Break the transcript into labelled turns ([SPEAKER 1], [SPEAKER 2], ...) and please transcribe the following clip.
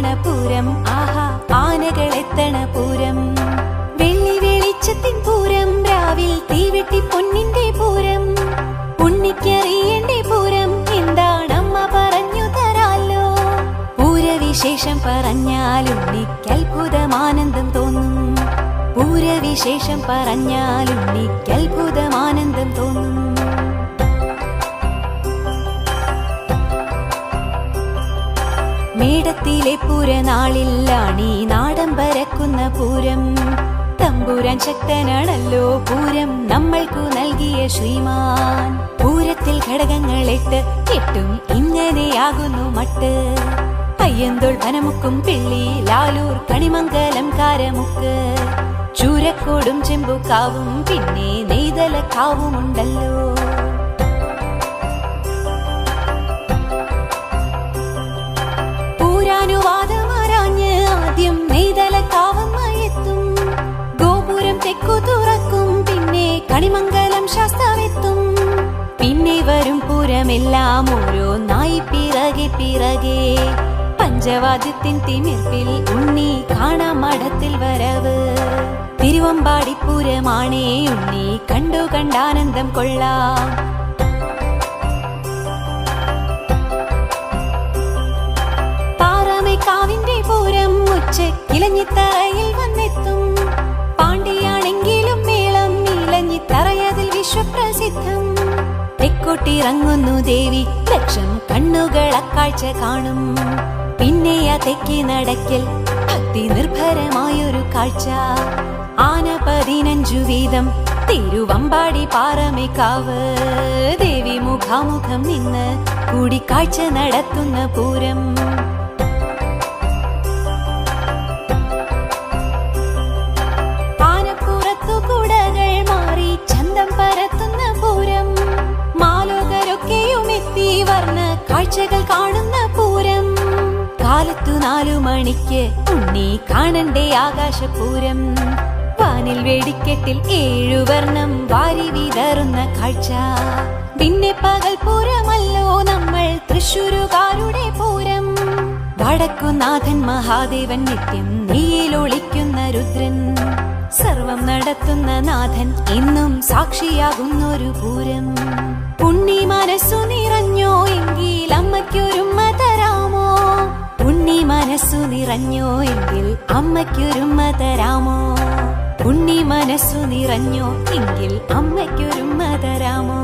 [SPEAKER 1] പൊങ്ങണ പൂരം, ആഹാ ആനകളെത്തണ പൂരം. വെള്ളി വെളിച്ചത്തിൻ പൂരം, രാവിൽ തീവെട്ടി പൊന്നിന്റെ പൂരം. ഉണ്ണിക്കറിയേണ്ട പൂരം എന്താണമ്മ പറഞ്ഞു തരാലോ. പൂരവിശേഷം പറഞ്ഞാൽ ഉണ്ണിക്ക് അത്ഭുതമാനന്ദം തോന്നും. പൂരവിശേഷം പറഞ്ഞാൽ ഉണ്ണിക്ക് അത്ഭുതമാനന്ദം തോന്നും. മേടത്തിലെ പൂരനാളിലാണ് ഈ നാടൻ പരക്കുന്ന പൂരം. തമ്പുരാൻ ശക്തനാണല്ലോ പൂരം നമ്മൾക്കു നൽകിയ ശ്രീമാൻ. പൂരത്തിൽ ഘടകങ്ങളെട്ട് എട്ടും ഇങ്ങനെയാകുന്നു മട്ട്. അയ്യന്തോൾ പനമുക്കും പിള്ളി, ലാലൂർ കണിമംഗലം കാരമുക്ക്, ചൂരക്കോടും ചെമ്പുക്കാവും പിന്നെ നെയ്തലക്കാവുമുണ്ടല്ലോ. പൂരാനുവാദമാരാഞ്ഞ് ആദ്യം നെയ്തലക്കാവമ്മയെത്തും. ഗോപുരം തെക്കു തുറക്കും, പിന്നെ കണിമംഗലം ശാസ്താവെത്തും. പിന്നെ വരും പൂരമെല്ലാം ഓരോന്നായി പിറകെ പിറകെ. പഞ്ചവാദ്യത്തിൻ തിമിർപ്പിൽ ഉണ്ണി കാണാം മഠത്തിൽ വരവ്. തിരുവമ്പാടി പൂരമാണേ ഉണ്ണി കണ്ടു കണ്ടാനന്ദം കൊള്ളാം. പാറമേക്കാവിന്റെ പൂരം ഉച്ചക്കിലഞ്ഞിത്തറയിൽ വന്നെത്തും. പാണ്ടിയാണെങ്കിലും മേളം ഇലഞ്ഞിത്തറയതിൽ വിശ്വപ്രസിദ്ധം. തെക്കോട്ടിറങ്ങുന്നു ദേവി, ലക്ഷം കണ്ണുകൾ അക്കാഴ്ച കാണും. പിന്നെ ആ തെക്കി നടക്കൽ ഭക്തി നിർഭരമായൊരു കാഴ്ച. ആന 15 വീതം തിരുവമ്പാടി പാറമേക്കാവ്. ദേവി മുഖാമുഖം നിന്ന് കൂടിക്കാഴ്ച നടത്തുന്ന പൂരം. ആനപ്പുറത്തു കുടകൾ മാറി ചന്തം പരത്തുന്ന പൂരം. മാലോകരൊക്കെയും എത്തി വർണ്ണ കാഴ്ചകൾ കാണുന്ന പൂരം. കാലത്തു 4 മണിക്ക് ഉണ്ണി കാണണ്ടേ ആകാശപൂരം. വാനിൽ വെടിക്കെട്ടിൽ 7 വർണ്ണം വാരി വിതറുന്ന കാഴ്ച. പിന്നെ പകൽ പൂരമല്ലോ നമ്മൾ തൃശ്ശൂരുകാരുടെ പൂരം. വടക്കുനാഥൻ മഹാദേവൻ നിത്യം നെയ്യിലൊളിക്കുന്ന രുദ്രൻ. സർവം നടത്തുന്ന നാഥൻ എന്നും സാക്ഷിയാകുന്നൊരു പൂരം. ഉണ്ണി മനസ്സു നിറഞ്ഞോ എങ്കിൽ അമ്മയ്ക്കൊരുമ്മ തരാമോ. ഉണ്ണി മനസ്സു നിറഞ്ഞോ എങ്കിൽ അമ്മയ്ക്കൊരുമ്മ തരാമോ. ഉണ്ണി മനസ്സു നിറഞ്ഞോ എങ്കിൽ അമ്മയ്ക്കൊരുമ്മ തരാമോ.